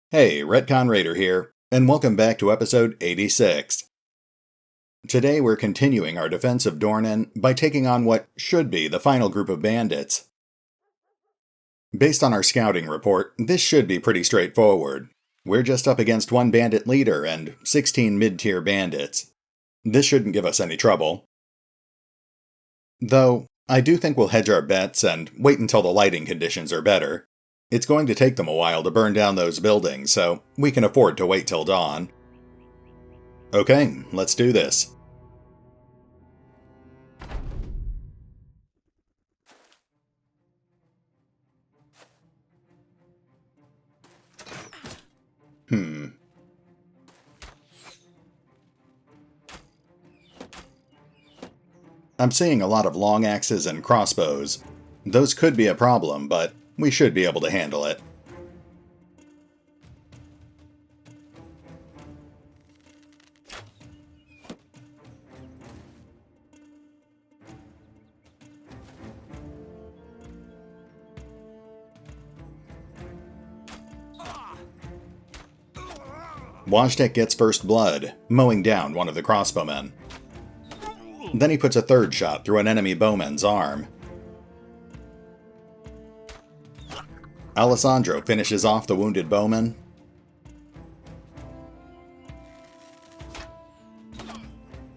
Hey, Retcon Raider here, and welcome back to episode 86. Today we're continuing our defense of Dornan by taking on what should be the final group of bandits. Based on our scouting report, this should be pretty straightforward. We're just up against one bandit leader and 16 mid-tier bandits. This shouldn't give us any trouble. Though, I do think we'll hedge our bets and wait until the lighting conditions are better. It's going to take them a while to burn down those buildings, so we can afford to wait till dawn. Okay, let's do this. I'm seeing a lot of long axes and crossbows. Those could be a problem, but we should be able to handle it. Wojtek gets first blood, mowing down one of the crossbowmen. Then he puts a third shot through an enemy bowman's arm. Alessandro finishes off the wounded bowman.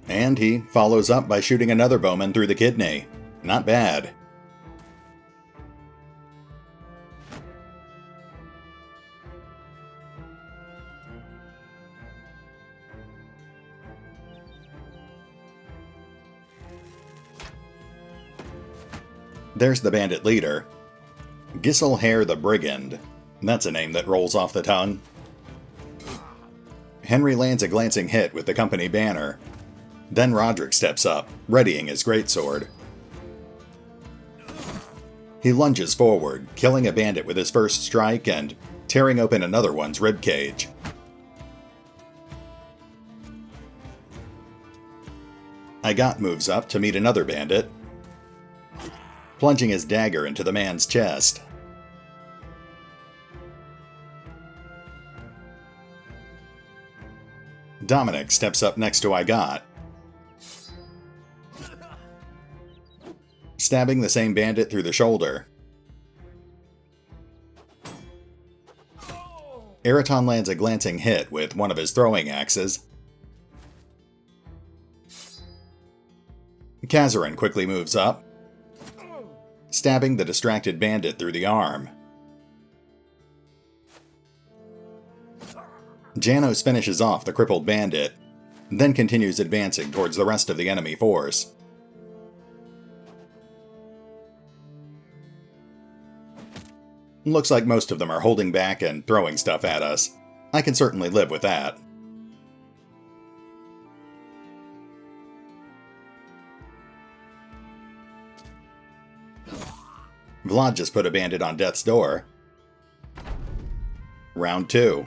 And he follows up by shooting another bowman through the kidney. Not bad. There's the bandit leader. Gisselhair the Brigand. That's a name that rolls off the tongue. Henry lands a glancing hit with the company banner. Then Roderick steps up, readying his greatsword. He lunges forward, killing a bandit with his first strike and tearing open another one's ribcage. Igot moves up to meet another bandit, plunging his dagger into the man's chest. Dominic steps up next to Igot, stabbing the same bandit through the shoulder. Eraton lands a glancing hit with one of his throwing axes. Kairon quickly moves up, stabbing the distracted bandit through the arm. Janos finishes off the crippled bandit, then continues advancing towards the rest of the enemy force. Looks like most of them are holding back and throwing stuff at us. I can certainly live with that. Vlad just put a bandit on death's door. Round 2.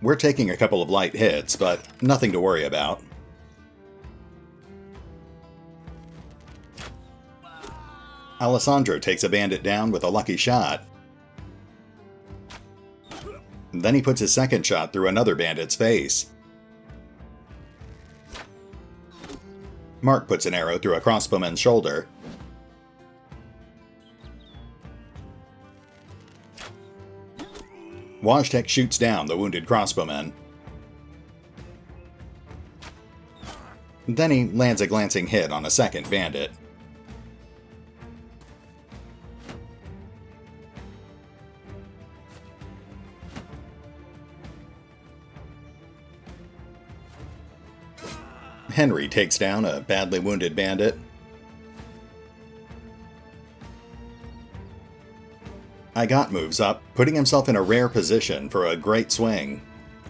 We're taking a couple of light hits, but nothing to worry about. Alessandro takes a bandit down with a lucky shot. Then he puts his second shot through another bandit's face. Mark puts an arrow through a crossbowman's shoulder. Wojtek shoots down the wounded crossbowman. Then he lands a glancing hit on a second bandit. Henry takes down a badly wounded bandit. Igot moves up, putting himself in a rare position for a great swing.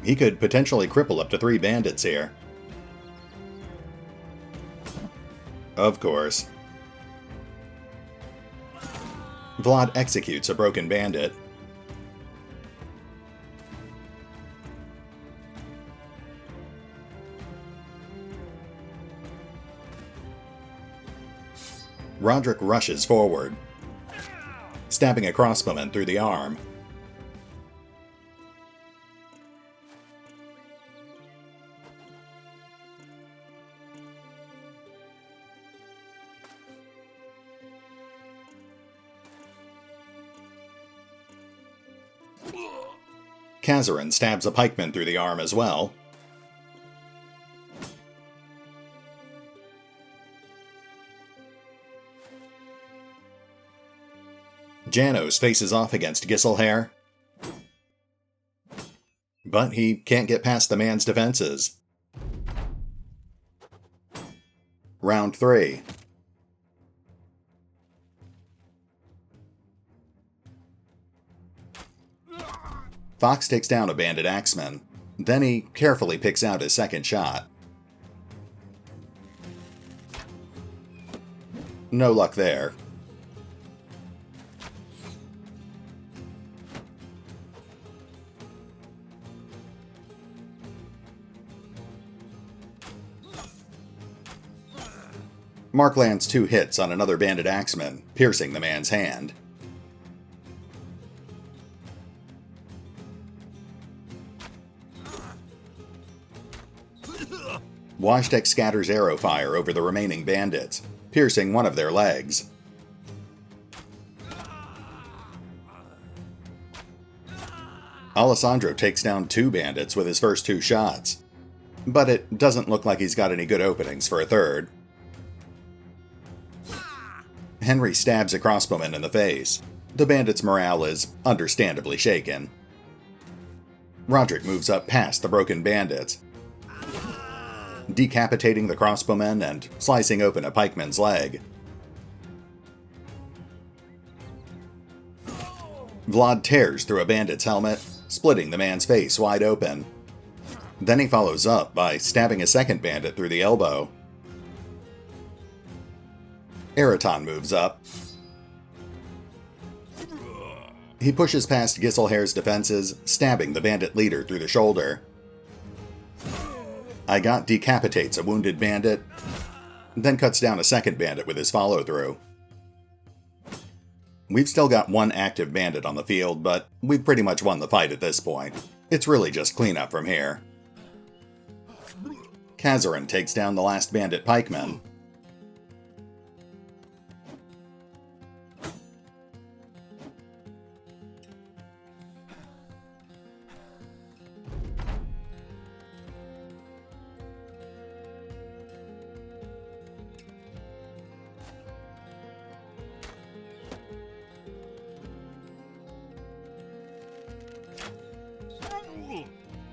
He could potentially cripple up to 3 bandits here. Of course. Vlad executes a broken bandit. Roderick rushes forward, stabbing a crossbowman through the arm. Kairon stabs a pikeman through the arm as well. Janos faces off against Giselher, but he can't get past the man's defenses. Round 3. Fox takes down a bandit axeman. Then he carefully picks out his second shot. No luck there. Mark lands 2 hits on another bandit axeman, piercing the man's hand. Washtek scatters arrow fire over the remaining bandits, piercing one of their legs. Alessandro takes down 2 bandits with his first 2 shots, but it doesn't look like he's got any good openings for a third. Henry stabs a crossbowman in the face. The bandit's morale is understandably shaken. Roderick moves up past the broken bandits, decapitating the crossbowman and slicing open a pikeman's leg. Vlad tears through a bandit's helmet, splitting the man's face wide open. Then he follows up by stabbing a second bandit through the elbow. Eraton moves up. He pushes past Giselher's defenses, stabbing the bandit leader through the shoulder. Igot decapitates a wounded bandit, then cuts down a second bandit with his follow-through. We've still got 1 active bandit on the field, but we've pretty much won the fight at this point. It's really just cleanup from here. Kairon takes down the last bandit pikeman.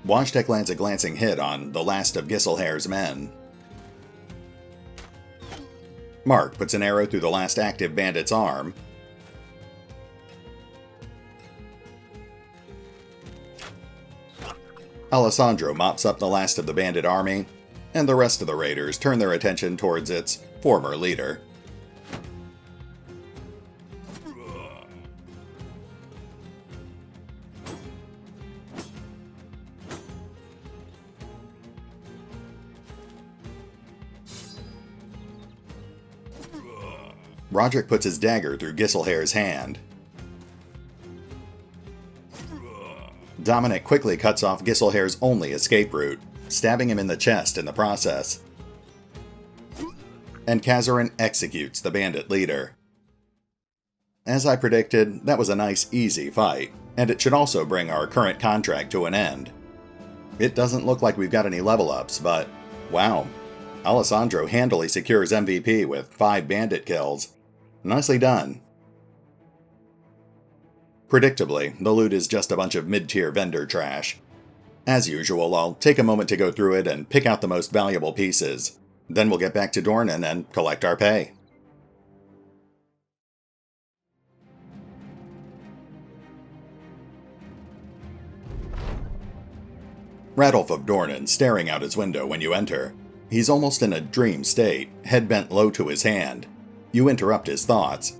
Washtek lands a glancing hit on the last of Giselher's men. Mark puts an arrow through the last active bandit's arm. Alessandro mops up the last of the bandit army, and the rest of the raiders turn their attention towards its former leader. Roderick puts his dagger through Giselher's hand. Dominic quickly cuts off Giselher's only escape route, stabbing him in the chest in the process. And Kairon executes the bandit leader. As I predicted, that was a nice, easy fight, and it should also bring our current contract to an end. It doesn't look like we've got any level ups, but wow, Alessandro handily secures MVP with 5 bandit kills. Nicely done. Predictably, the loot is just a bunch of mid-tier vendor trash. As usual, I'll take a moment to go through it and pick out the most valuable pieces. Then we'll get back to Dornan and collect our pay. Radolf of Dornan staring out his window when you enter. He's almost in a dream state, head bent low to his hand. You interrupt his thoughts.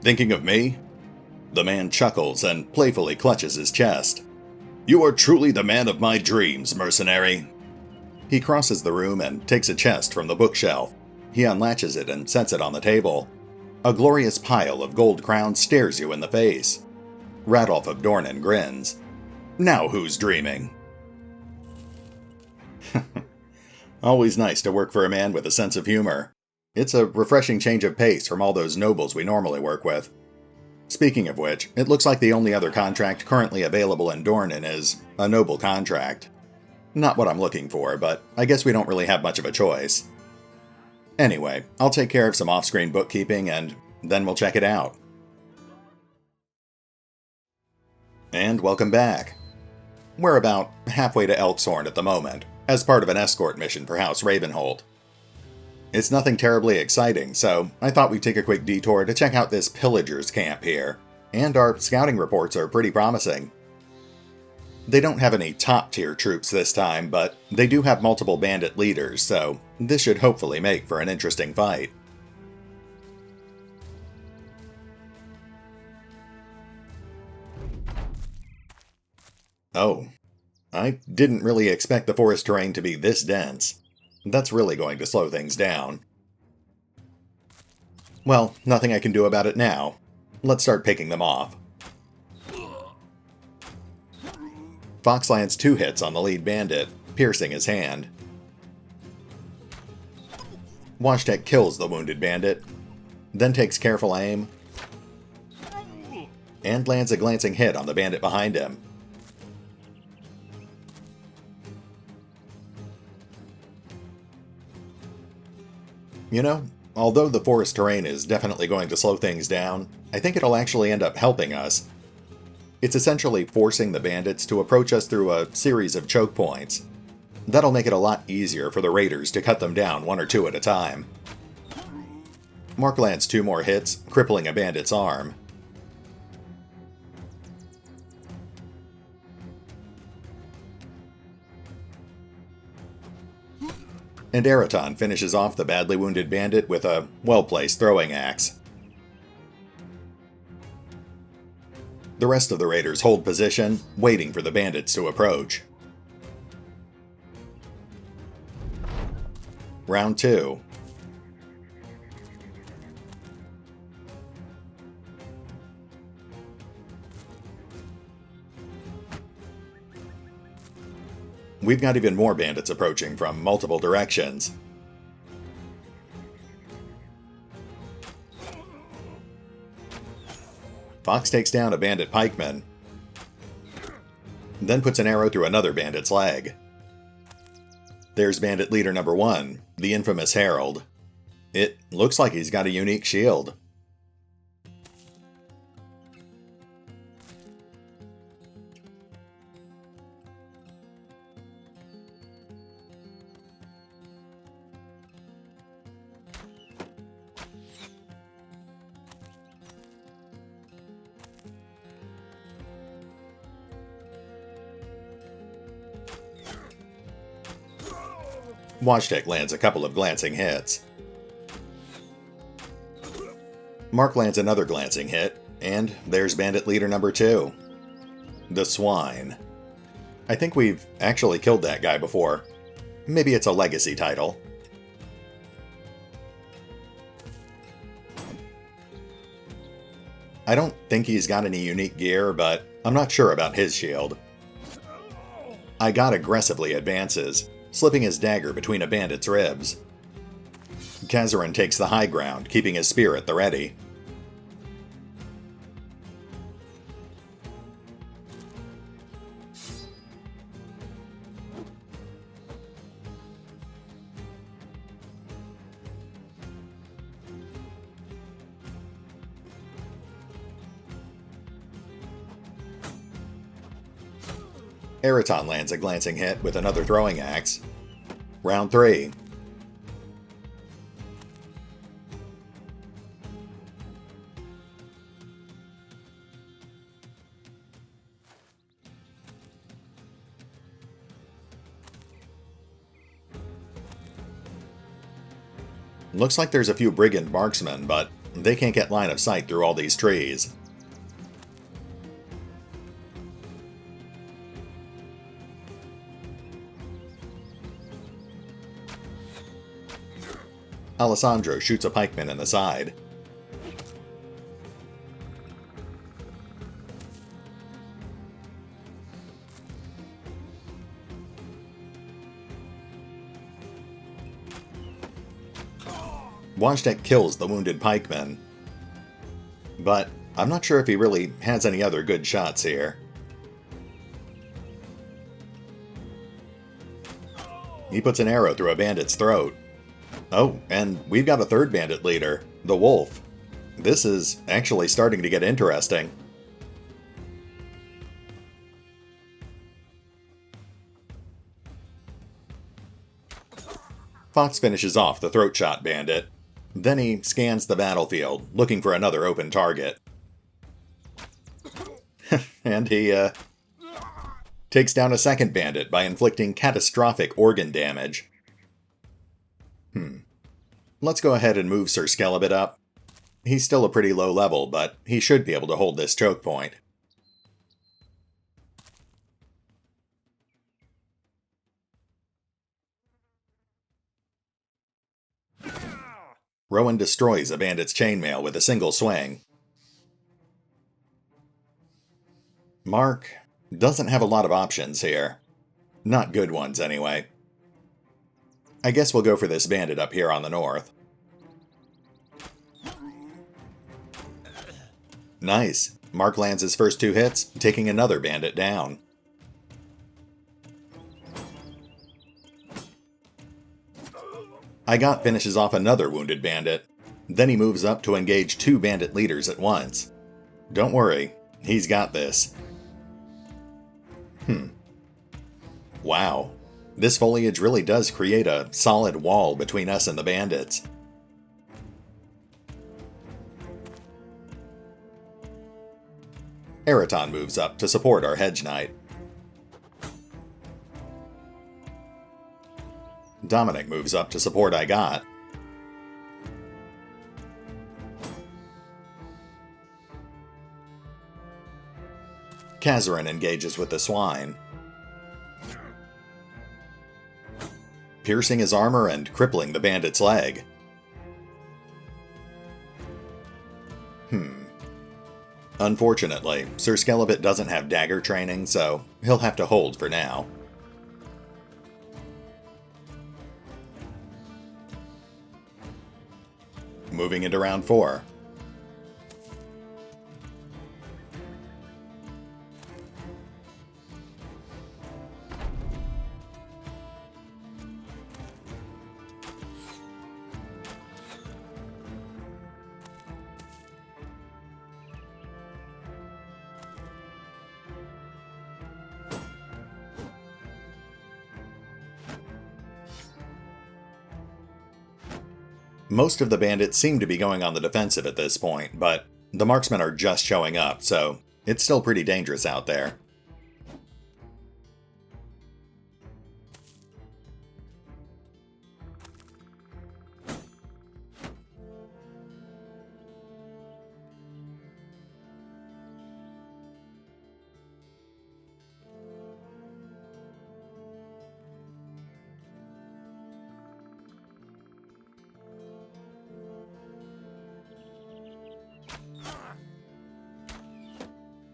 Thinking of me? The man chuckles and playfully clutches his chest. You are truly the man of my dreams, mercenary. He crosses the room and takes a chest from the bookshelf. He unlatches it and sets it on the table. A glorious pile of gold crowns stares you in the face. Radolf of Dornen grins. Now who's dreaming? Always nice to work for a man with a sense of humor. It's a refreshing change of pace from all those nobles we normally work with. Speaking of which, it looks like the only other contract currently available in Dornen is a noble contract. Not what I'm looking for, but I guess we don't really have much of a choice. Anyway, I'll take care of some off-screen bookkeeping and then we'll check it out. And welcome back. We're about halfway to Elkshorn at the moment, as part of an escort mission for House Ravenholt. It's nothing terribly exciting, so I thought we'd take a quick detour to check out this pillagers camp here, and our scouting reports are pretty promising. They don't have any top-tier troops this time, but they do have multiple bandit leaders, so this should hopefully make for an interesting fight. Oh, I didn't really expect the forest terrain to be this dense. That's really going to slow things down. Well, nothing I can do about it now. Let's start picking them off. Fox lands 2 hits on the lead bandit, piercing his hand. Washtek kills the wounded bandit, then takes careful aim, and lands a glancing hit on the bandit behind him. You know, although the forest terrain is definitely going to slow things down, I think it'll actually end up helping us. It's essentially forcing the bandits to approach us through a series of choke points. That'll make it a lot easier for the raiders to cut them down 1 or 2 at a time. Mark lands 2 more hits, crippling a bandit's arm. And Eraton finishes off the badly wounded bandit with a well-placed throwing axe. The rest of the raiders hold position, waiting for the bandits to approach. Round 2. We've got even more bandits approaching from multiple directions. Fox takes down a bandit pikeman, then puts an arrow through another bandit's leg. There's bandit leader number 1, the infamous Herald. It looks like he's got a unique shield. Washtek lands a couple of glancing hits. Mark lands another glancing hit, and there's bandit leader number 2. The Swine. I think we've actually killed that guy before. Maybe it's a legacy title. I don't think he's got any unique gear, but I'm not sure about his shield. I got aggressively advances, slipping his dagger between a bandit's ribs. Kairon takes the high ground, keeping his spear at the ready. Eraton lands a glancing hit with another throwing axe. Round 3. Looks like there's a few brigand marksmen, but They can't get line of sight through all these trees. Alessandro shoots a pikeman in the side. Wojtek kills the wounded pikeman. But I'm not sure if he really has any other good shots here. He puts an arrow through a bandit's throat. Oh, and we've got a third bandit leader, the wolf. This is actually starting to get interesting. Fox finishes off the throat shot bandit. Then he scans the battlefield, looking for another open target. And he takes down a second bandit by inflicting catastrophic organ damage. Let's go ahead and move Sir Skelibate up. He's still a pretty low level, but he should be able to hold this choke point. Rowan destroys a bandit's chainmail with a single swing. Mark doesn't have a lot of options here. Not good ones, anyway. I guess we'll go for this bandit up here on the north. Nice. Mark lands his first 2 hits, taking another bandit down. Igot finishes off another wounded bandit. Then he moves up to engage 2 bandit leaders at once. Don't worry, he's got this. Wow. This foliage really does create a solid wall between us and the bandits. Eraton moves up to support our hedge knight. Dominic moves up to support Igot. Kairon engages with the swine, piercing his armor and crippling the bandit's leg. Unfortunately, Sir Skelibate doesn't have dagger training, so he'll have to hold for now. Moving into round 4. Most of the bandits seem to be going on the defensive at this point, but the marksmen are just showing up, so it's still pretty dangerous out there.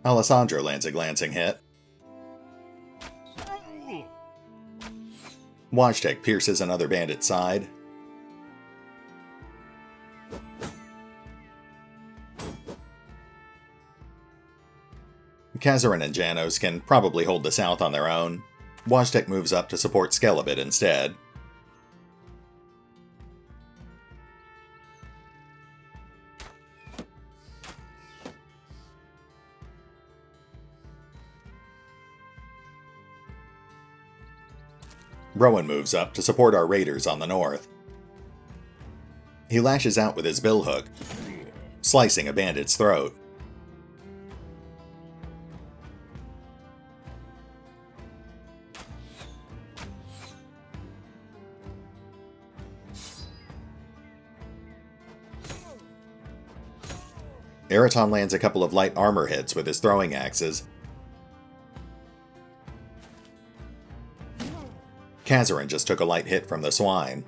Alessandro lands a glancing hit. Wojtek pierces another bandit's side. Kairon and Janos can probably hold the south on their own. Wojtek moves up to support Skelibate instead. Rowan moves up to support our raiders on the north. He lashes out with his billhook, slicing a bandit's throat. Eraton lands a couple of light armor hits with his throwing axes. Kairon just took a light hit from the swine.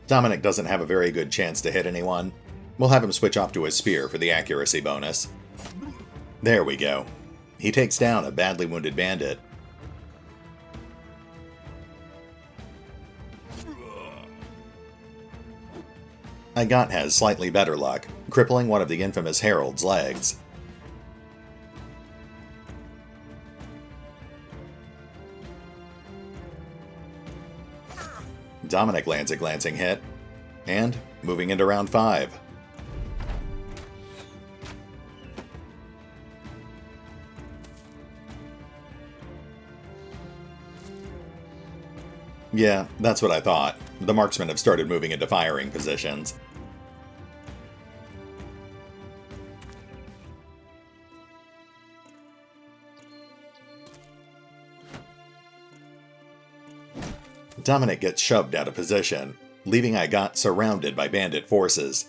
Dominic doesn't have a very good chance to hit anyone. We'll have him switch off to his spear for the accuracy bonus. There we go. He takes down a badly wounded bandit. Igot has slightly better luck, crippling one of the infamous Herald's legs. Dominic lands a glancing hit, and moving into round 5. Yeah, that's what I thought. The marksmen have started moving into firing positions. Dominic gets shoved out of position, leaving Igot surrounded by bandit forces.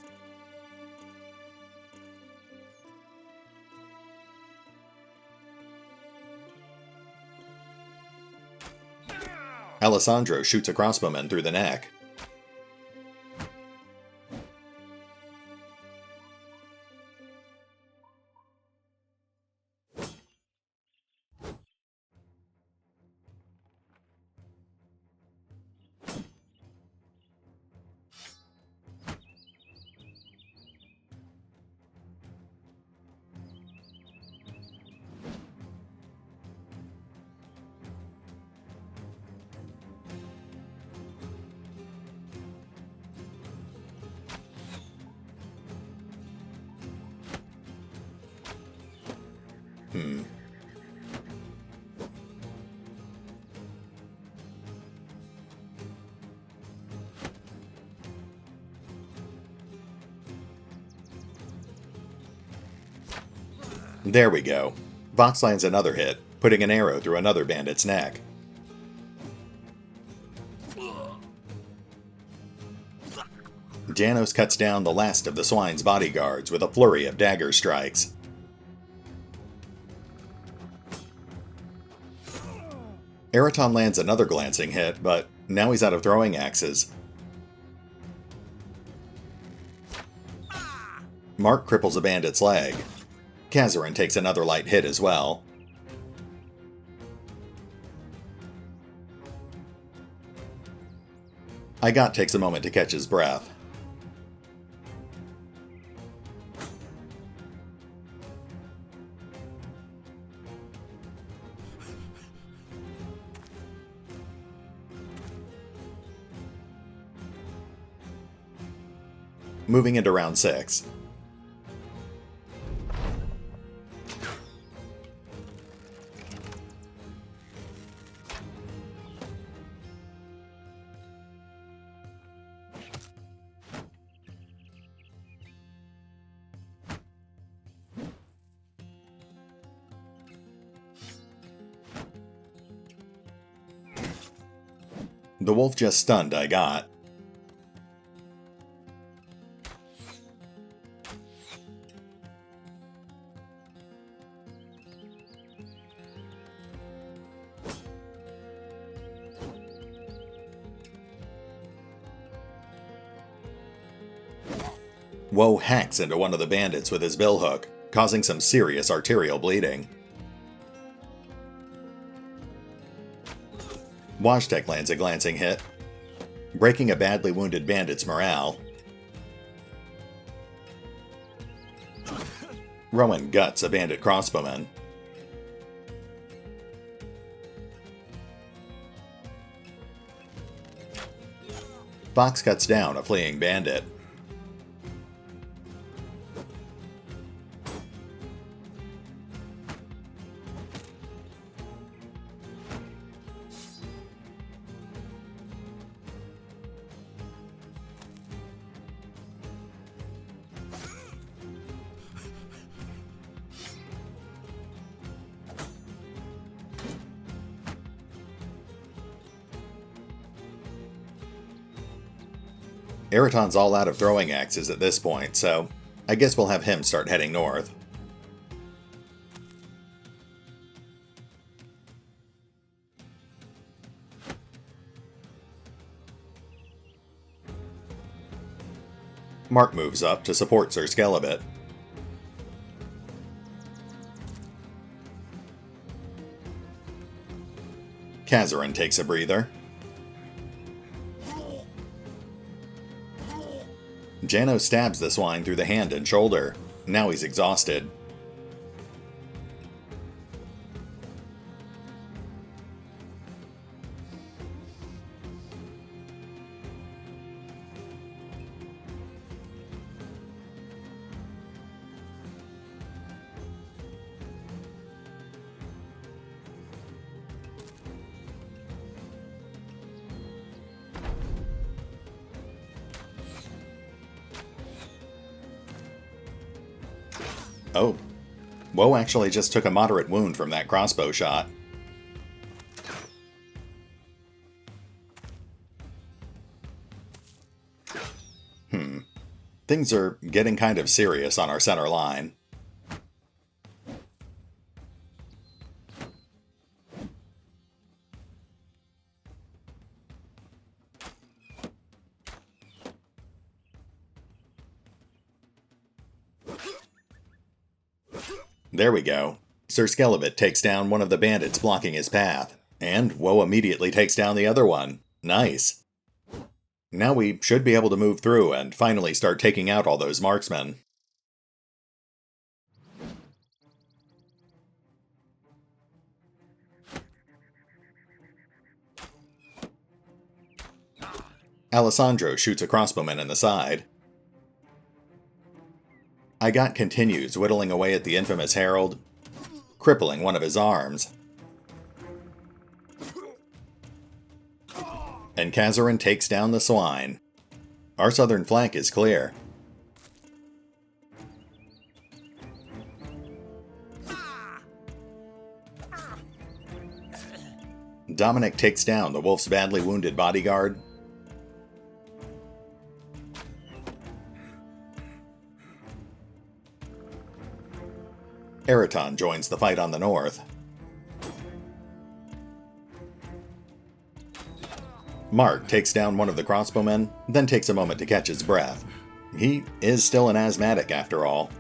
Alessandro shoots a crossbowman through the neck. There we go. Vox lands another hit, putting an arrow through another bandit's neck. Janos cuts down the last of the swine's bodyguards with a flurry of dagger strikes. Eraton lands another glancing hit, but now he's out of throwing axes. Mark cripples a bandit's leg. Kairon takes another light hit as well. Igot takes a moment to catch his breath. Moving into round 6. The wolf just stunned Igot. Woe hacks into one of the bandits with his billhook, causing some serious arterial bleeding. Wojtek lands a glancing hit, breaking a badly wounded bandit's morale. Rowan guts a bandit crossbowman. Fox cuts down a fleeing bandit. Eraton's all out of throwing axes at this point, so I guess we'll have him start heading north. Mark moves up to support Sir Skelibate. Kairon takes a breather. Jano stabs the swine through the hand and shoulder. Now he's exhausted. Oh. Woe actually just took a moderate wound from that crossbow shot. Things are getting kind of serious on our center line. There we go. Sir Skelibate takes down one of the bandits blocking his path, and Woe immediately takes down the other one. Nice. Now we should be able to move through and finally start taking out all those marksmen. Alessandro shoots a crossbowman in the side. Igot continues whittling away at the infamous Herald, crippling one of his arms. And Kairon takes down the swine. Our southern flank is clear. Dominic takes down the wolf's badly wounded bodyguard. Eraton joins the fight on the north. Mark takes down one of the crossbowmen, then takes a moment to catch his breath. He is still an asthmatic after all.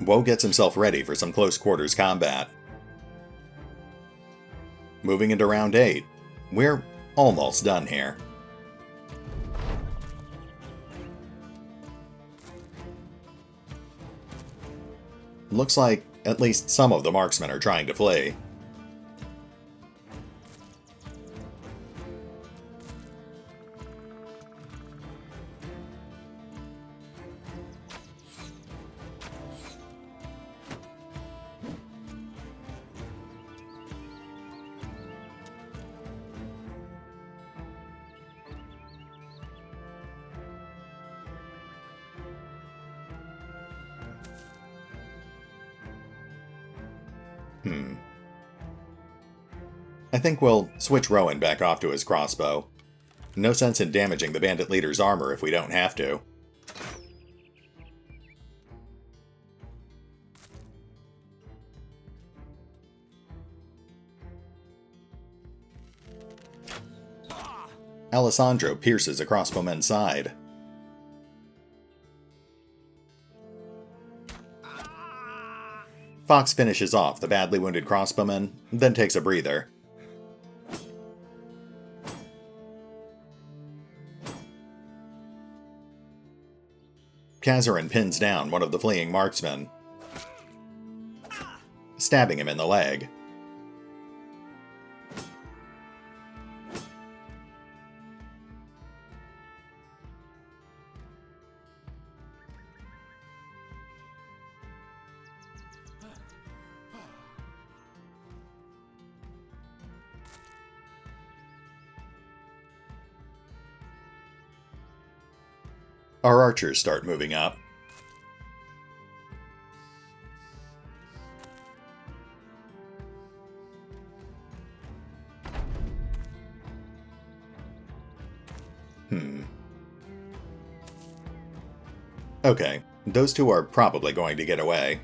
Woe gets himself ready for some close quarters combat. Moving into round 8, we're almost done here. Looks like at least some of the marksmen are trying to flee. I think we'll switch Rowan back off to his crossbow. No sense in damaging the bandit leader's armor if we don't have to. Alessandro pierces a crossbowman's side. Fox finishes off the badly wounded crossbowman, then takes a breather. Kairon pins down one of the fleeing marksmen, stabbing him in the leg. Our archers start moving up. Okay, those two are probably going to get away.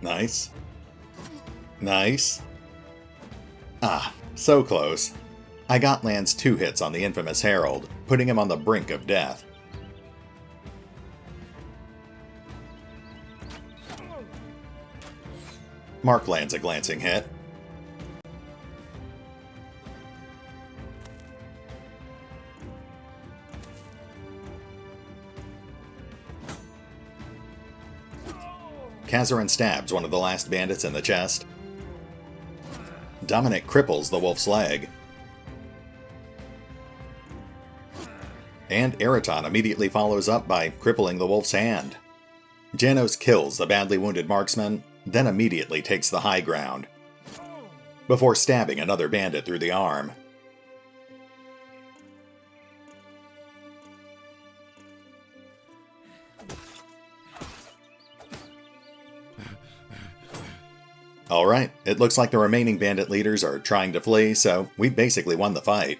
Nice. Nice. Ah, so close. I got lands 2 hits on the infamous Herald, putting him on the brink of death. Mark lands a glancing hit. Kairon stabs one of the last bandits in the chest. Dominic cripples the wolf's leg. And Eraton immediately follows up by crippling the wolf's hand. Janos kills the badly wounded marksman, then immediately takes the high ground, before stabbing another bandit through the arm. Alright, it looks like the remaining bandit leaders are trying to flee, so we basically won the fight.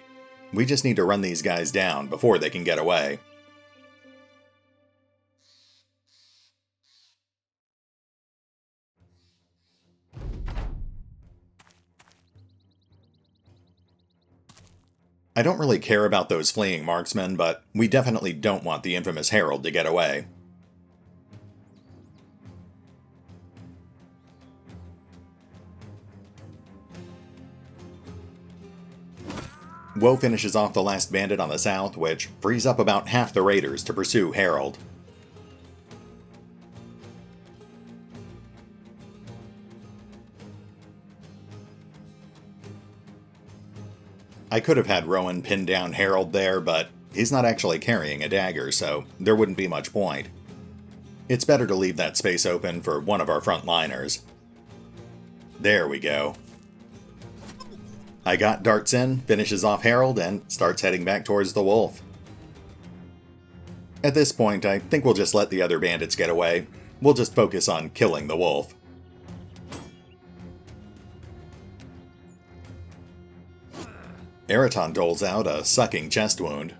We just need to run these guys down before they can get away. I don't really care about those fleeing marksmen, but we definitely don't want the infamous Herald to get away. Woe finishes off the last bandit on the south, which frees up about half the raiders to pursue Herald. I could have had Rowan pin down Herald there, but he's not actually carrying a dagger, so there wouldn't be much point. It's better to leave that space open for one of our frontliners. There we go. I got darts in, finishes off Herald, and starts heading back towards the wolf. At this point, I think we'll just let the other bandits get away. We'll just focus on killing the wolf. Eraton doles out a sucking chest wound.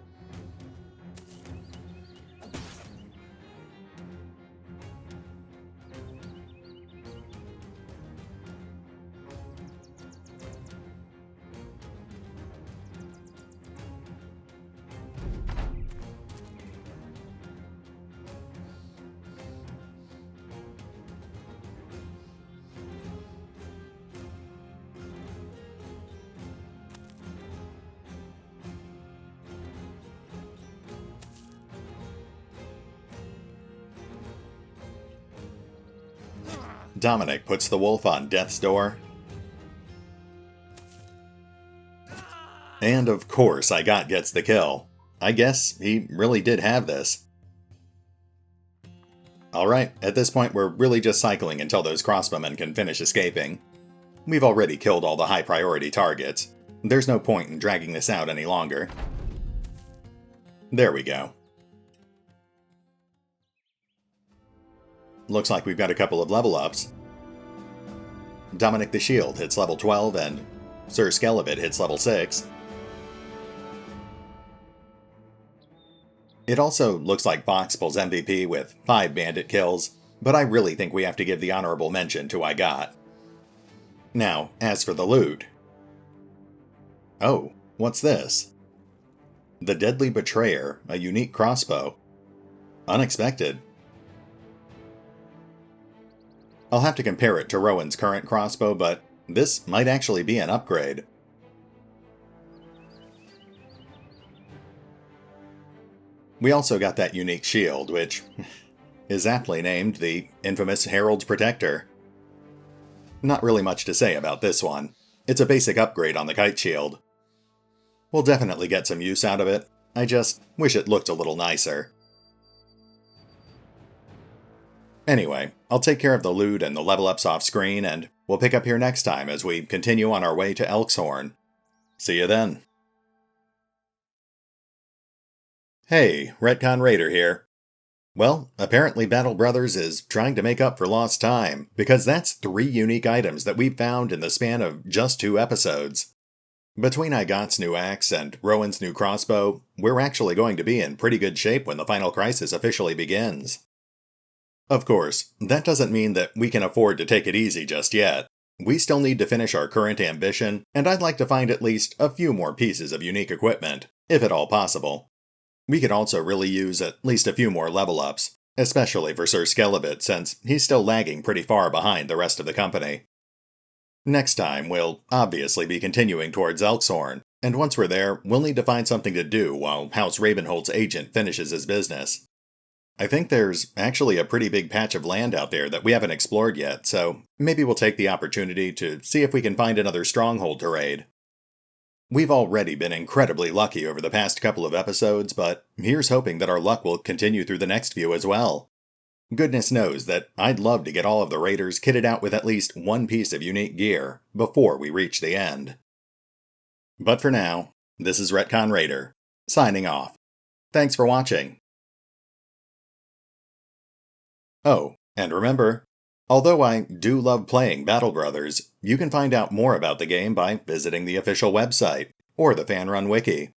Dominic puts the wolf on death's door. And of course, Igot gets the kill. I guess he really did have this. Alright, at this point we're really just cycling until those crossbowmen can finish escaping. We've already killed all the high priority targets. There's no point in dragging this out any longer. There we go. Looks like we've got a couple of level ups. Dominic the Shield hits level 12 and Sir Skelibate hits level 6. It also looks like Fox pulls MVP with 5 bandit kills, but I really think we have to give the honorable mention to Igot. Now, as for the loot. Oh, what's this? The Deadly Betrayer, a unique crossbow. Unexpected. I'll have to compare it to Rowan's current crossbow, but this might actually be an upgrade. We also got that unique shield, which is aptly named the infamous Herald's Protector. Not really much to say about this one. It's a basic upgrade on the kite shield. We'll definitely get some use out of it, I just wish it looked a little nicer. Anyway, I'll take care of the loot and the level ups off screen, and we'll pick up here next time as we continue on our way to Elkshorn. See you then. Hey, Retcon Raider here. Well, apparently Battle Brothers is trying to make up for lost time, because that's 3 unique items that we've found in the span of just 2 episodes. Between Igot's new axe and Rowan's new crossbow, we're actually going to be in pretty good shape when the final crisis officially begins. Of course, that doesn't mean that we can afford to take it easy just yet. We still need to finish our current ambition, and I'd like to find at least a few more pieces of unique equipment, if at all possible. We could also really use at least a few more level ups, especially for Sir Skelibate since he's still lagging pretty far behind the rest of the company. Next time, we'll obviously be continuing towards Elkshorn, and once we're there, we'll need to find something to do while House Ravenholt's agent finishes his business. I think there's actually a pretty big patch of land out there that we haven't explored yet, so maybe we'll take the opportunity to see if we can find another stronghold to raid. We've already been incredibly lucky over the past couple of episodes, but here's hoping that our luck will continue through the next few as well. Goodness knows that I'd love to get all of the raiders kitted out with at least one piece of unique gear before we reach the end. But for now, this is Retcon Raider, signing off. Thanks for watching. Oh, and remember, although I do love playing Battle Brothers, you can find out more about the game by visiting the official website or the fan-run wiki.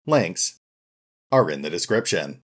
Links are in the description.